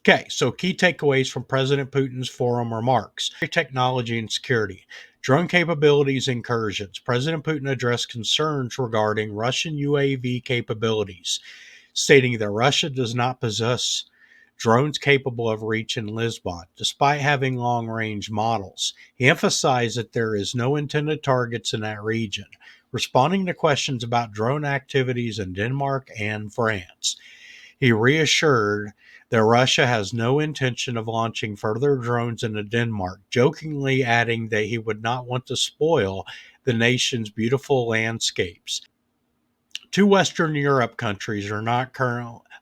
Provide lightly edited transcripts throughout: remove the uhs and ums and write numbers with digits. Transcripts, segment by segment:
Okay, so key takeaways from President Putin's forum remarks. Technology and security. Drone capabilities incursions. President Putin addressed concerns regarding Russian UAV capabilities, stating that Russia does not possess drones capable of reaching Lisbon, despite having long range models. He emphasized that there is no intended targets in that region, responding to questions about drone activities in Denmark and France. He reassured that Russia has no intention of launching further drones into Denmark, jokingly adding that he would not want to spoil the nation's beautiful landscapes. Two Western Europe countries are not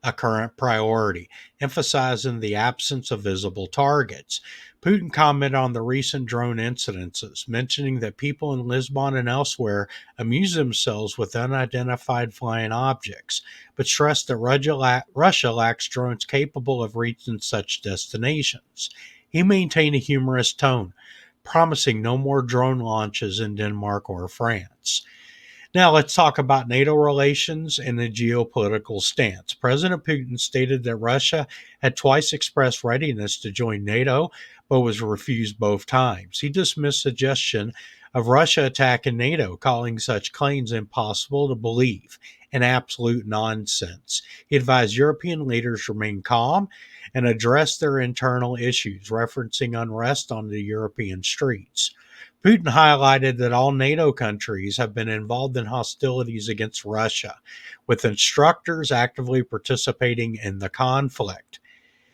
a current priority, emphasizing the absence of visible targets. Putin commented on the recent drone incidences, mentioning that people in Lisbon and elsewhere amuse themselves with unidentified flying objects, but stressed that Russia lacks drones capable of reaching such destinations. He maintained a humorous tone, promising no more drone launches in Denmark or France. Now, let's talk about NATO relations and the geopolitical stance. President Putin stated that Russia had twice expressed readiness to join NATO, but was refused both times. He dismissed suggestion of Russia attacking NATO, calling such claims impossible to believe and absolute nonsense. He advised European leaders to remain calm and address their internal issues, referencing unrest on the European streets. Putin highlighted that all NATO countries have been involved in hostilities against Russia, with instructors actively participating in the conflict.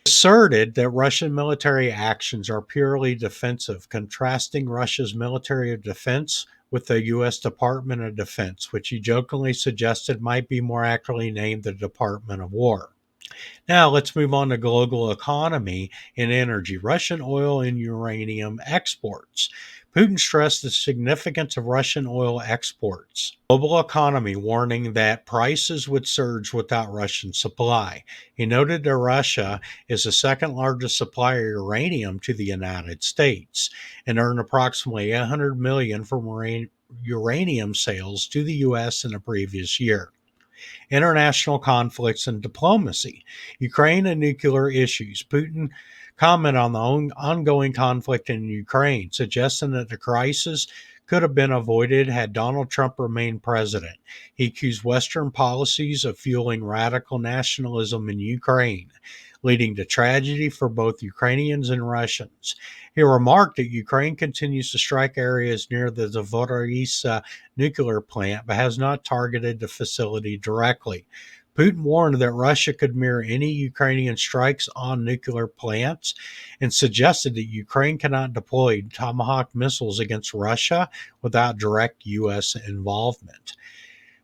He asserted that Russian military actions are purely defensive, contrasting Russia's military of defense with the U.S. Department of Defense, which he jokingly suggested might be more accurately named the Department of War. Now, let's move on to global economy and energy. Russian oil and uranium exports. Putin stressed the significance of Russian oil exports. Global economy, warning that prices would surge without Russian supply. He noted that Russia is the second largest supplier of uranium to the United States and earned approximately $800 million from uranium sales to the U.S. in the previous year. International conflicts and diplomacy. Ukraine and nuclear issues. Putin commented on the ongoing conflict in Ukraine, suggesting that the crisis could have been avoided had Donald Trump remained president. He accused Western policies of fueling radical nationalism in Ukraine, leading to tragedy for both Ukrainians and Russians. He remarked that Ukraine continues to strike areas near the Zaporizhzhia nuclear plant, but has not targeted the facility directly. Putin warned that Russia could mirror any Ukrainian strikes on nuclear plants and suggested that Ukraine cannot deploy Tomahawk missiles against Russia without direct U.S. involvement.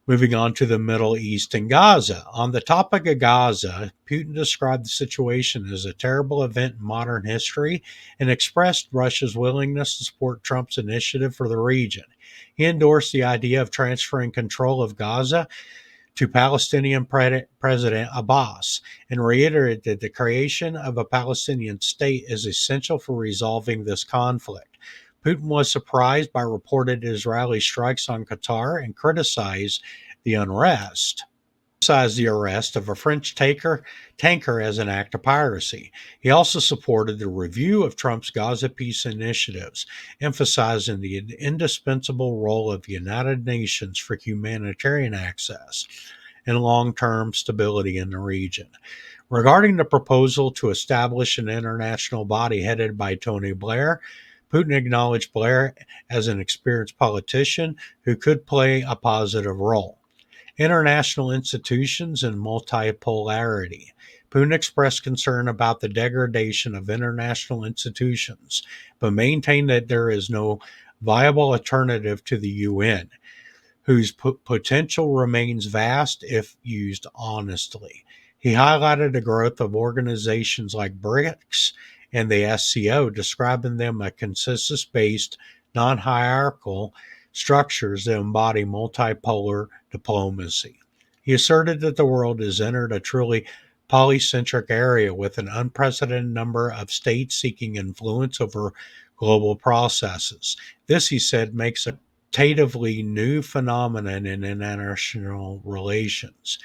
Moving on to the Middle East and Gaza. On the topic of Gaza, Putin described the situation as a terrible event in modern history and expressed Russia's willingness to support Trump's initiative for the region. He endorsed the idea of transferring control of Gaza to Palestinian President Abbas and reiterated that the creation of a Palestinian state is essential for resolving this conflict. Putin was surprised by reported Israeli strikes on Qatar and criticized the unrest. Criticized the arrest of a French tanker as an act of piracy. He also supported the review of Trump's Gaza peace initiatives, emphasizing the indispensable role of the United Nations for humanitarian access and long-term stability in the region. Regarding the proposal to establish an international body headed by Tony Blair, Putin acknowledged Blair as an experienced politician who could play a positive role. International institutions and multipolarity. Putin expressed concern about the degradation of international institutions, but maintained that there is no viable alternative to the UN, whose potential remains vast if used honestly. He highlighted the growth of organizations like BRICS and the SCO, describing them as consensus-based, non-hierarchical structures that embody multipolar diplomacy. He asserted that the world has entered a truly polycentric area with an unprecedented number of states seeking influence over global processes. This, he said, makes a qualitatively new phenomenon in international relations.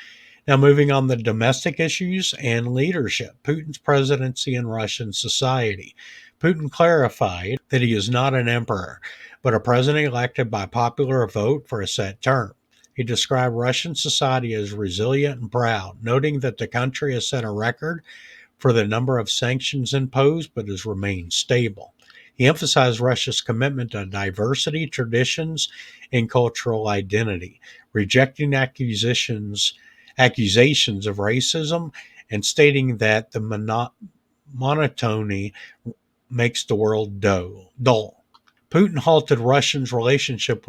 Now, moving on to domestic issues and leadership, Putin's presidency in Russian society. Putin clarified that he is not an emperor, but a president elected by popular vote for a set term. He described Russian society as resilient and proud, noting that the country has set a record for the number of sanctions imposed but has remained stable. He emphasized Russia's commitment to diversity, traditions, and cultural identity, rejecting accusations of racism and stating that the monotony makes the world dull. Putin halted Russia's relationship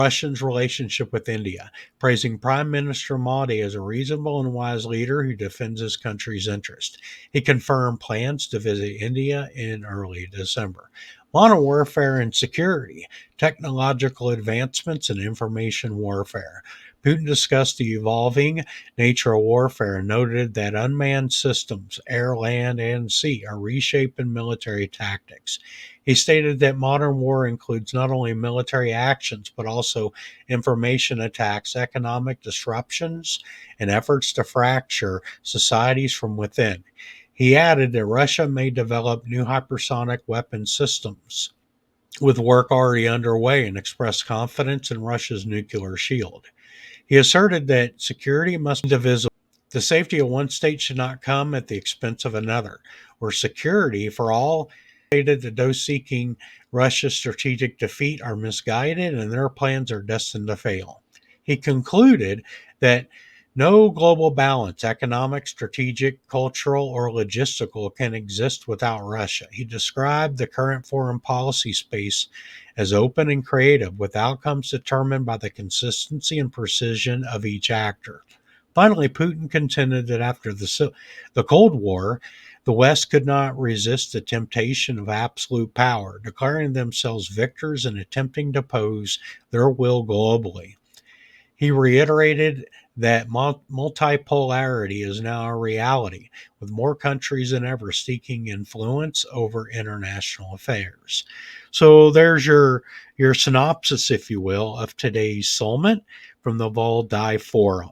with India, praising Prime Minister Modi as a reasonable and wise leader who defends his country's interest. He confirmed plans to visit India in early December. Modern warfare and security, technological advancements, and information warfare. Putin discussed the evolving nature of warfare and noted that unmanned systems, air, land, and sea, are reshaping military tactics. He stated that modern war includes not only military actions, but also information attacks, economic disruptions, and efforts to fracture societies from within. He added that Russia may develop new hypersonic weapon systems, with work already underway, and expressed confidence in Russia's nuclear shield. He asserted that security must be divisible. The safety of one state should not come at the expense of another, or security for all. Stated that those seeking Russia's strategic defeat are misguided and their plans are destined to fail. He concluded that no global balance, economic, strategic, cultural, or logistical, can exist without Russia. He described the current foreign policy space as open and creative, with outcomes determined by the consistency and precision of each actor. Finally, Putin contended that after the Cold War, the West could not resist the temptation of absolute power, declaring themselves victors and attempting to pose their will globally. He reiterated that multipolarity is now a reality, with more countries than ever seeking influence over international affairs. So there's your synopsis, if you will, of today's Summit from the Valdai Forum.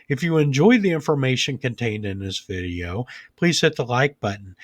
If you enjoyed the information contained in this video, please hit the like button.